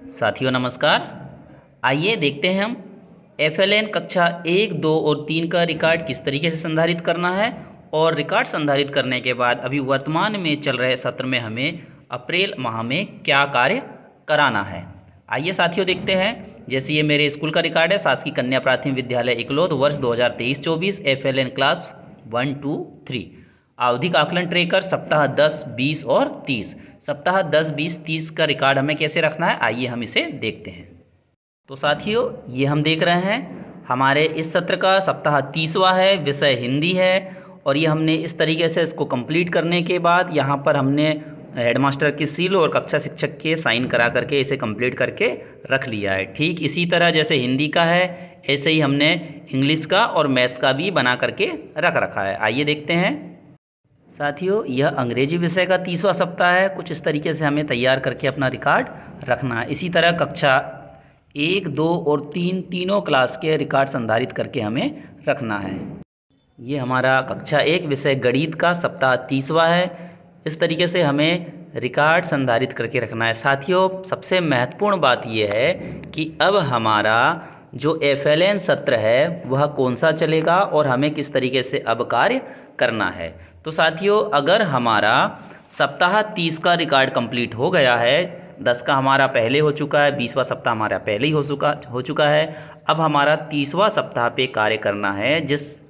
साथियों नमस्कार। आइए देखते हैं हम FLN कक्षा 1, 2 और 3 का रिकॉर्ड किस तरीके से संधारित करना है और रिकॉर्ड संधारित करने के बाद अभी वर्तमान में चल रहे सत्र में हमें अप्रैल माह में क्या कार्य कराना है। आइए साथियों देखते हैं। जैसे ये मेरे स्कूल का रिकॉर्ड है, शासकीय कन्या प्राथमिक विद्यालय इकलौद, वर्ष 2023-24, FLN क्लास 1, 2, 3। आवधिक आकलन ट्रेकर सप्ताह 10, 20 और 30। सप्ताह 10, 20, 30 का रिकॉर्ड हमें कैसे रखना है, आइए हम इसे देखते हैं। तो साथियों ये हम देख रहे हैं हमारे इस सत्र का सप्ताह 30वां है, विषय हिंदी है। और ये हमने इस तरीके से इसको कंप्लीट करने के बाद यहाँ पर हमने हेडमास्टर की सील और कक्षा शिक्षक के साइन करा करके इसे कंप्लीट करके रख लिया है। ठीक इसी तरह जैसे हिंदी का है, ऐसे ही हमने इंग्लिश का और मैथ्स का भी बना करके रख रखा है। आइए देखते हैं साथियों। यह अंग्रेजी विषय का 30वां सप्ताह है। कुछ इस तरीके से हमें तैयार करके अपना रिकॉर्ड रखना है। इसी तरह कक्षा 1, 2 और 3 तीनों क्लास के रिकॉर्ड संधारित करके हमें रखना है। ये हमारा कक्षा 1 विषय गणित का सप्ताह 30वां है। इस तरीके से हमें रिकॉर्ड संधारित करके रखना है। साथियों सबसे महत्वपूर्ण बात यह है कि अब हमारा जो FLN सत्र है वह कौन सा चलेगा और हमें किस तरीके से अब कार्य करना है। तो साथियों अगर हमारा सप्ताह 30 का रिकॉर्ड कंप्लीट हो गया है, 10 का हमारा पहले हो चुका है, 20वां सप्ताह हमारा पहले ही हो चुका है। अब हमारा 30वां सप्ताह पे कार्य करना है।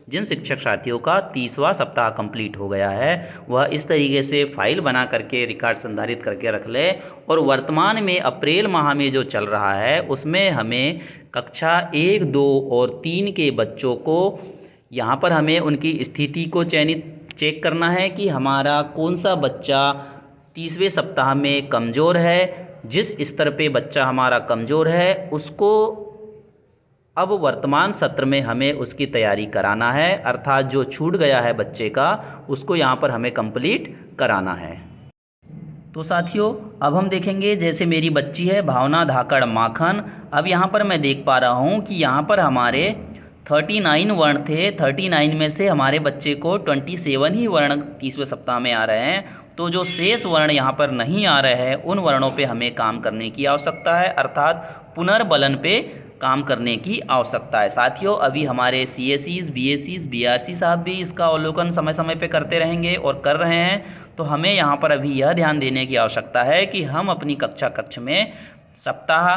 जिन शिक्षक साथियों का 30वां सप्ताह कंप्लीट हो गया है वह इस तरीके से फाइल बना करके रिकॉर्ड संधारित करके रख ले। और वर्तमान में अप्रैल माह में जो चल रहा है उसमें हमें कक्षा 1, 2 और 3 के बच्चों को यहाँ पर हमें उनकी स्थिति को चेक करना है कि हमारा कौन सा बच्चा 30वें सप्ताह में कमज़ोर है। जिस स्तर पे बच्चा हमारा कमज़ोर है उसको अब वर्तमान सत्र में हमें उसकी तैयारी कराना है, अर्थात जो छूट गया है बच्चे का उसको यहाँ पर हमें कंप्लीट कराना है। तो साथियों अब हम देखेंगे, जैसे मेरी बच्ची है भावना धाकड़ माखन। अब यहाँ पर मैं देख पा रहा हूँ कि यहाँ पर हमारे 39 वर्ण थे। 39 में से हमारे बच्चे को 27 ही वर्ण 30वें सप्ताह में आ रहे हैं। तो जो शेष वर्ण यहाँ पर नहीं आ रहे हैं उन वर्णों पे हमें काम करने की आवश्यकता है, अर्थात पुनर्बलन पे काम करने की आवश्यकता है। साथियों अभी हमारे CSEs, BSEs, BRC साहब भी इसका अवलोकन समय समय पे करते रहेंगे और कर रहे हैं। तो हमें यहाँ पर अभी यह ध्यान देने की आवश्यकता है कि हम अपनी कक्ष में सप्ताह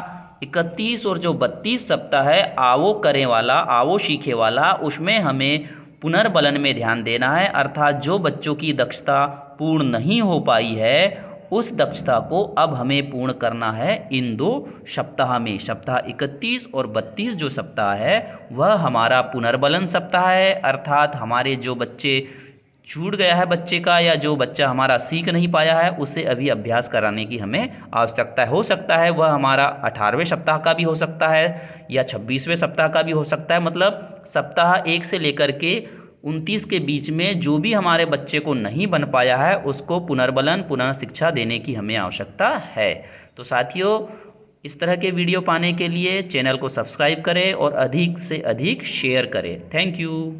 31 और जो 32 सप्ताह है आवो करें वाला, आवो सीखे वाला, उसमें हमें पुनर्बलन में ध्यान देना है। अर्थात जो बच्चों की दक्षता पूर्ण नहीं हो पाई है उस दक्षता को अब हमें पूर्ण करना है इन 2 सप्ताह में। सप्ताह 31 और 32 जो सप्ताह है वह हमारा पुनर्बलन सप्ताह है, अर्थात हमारे जो बच्चे छूट गया है बच्चे का या जो बच्चा हमारा सीख नहीं पाया है उसे अभी अभ्यास कराने की हमें आवश्यकता है। हो सकता है वह हमारा 18वें सप्ताह का भी हो सकता है या 26वें सप्ताह का भी हो सकता है। मतलब सप्ताह 1 से लेकर के 29 के बीच में जो भी हमारे बच्चे को नहीं बन पाया है उसको पुनर्बलन, पुनः शिक्षा देने की हमें आवश्यकता है। तो साथियों इस तरह के वीडियो पाने के लिए चैनल को सब्सक्राइब करें और अधिक से अधिक शेयर करें। Thank you.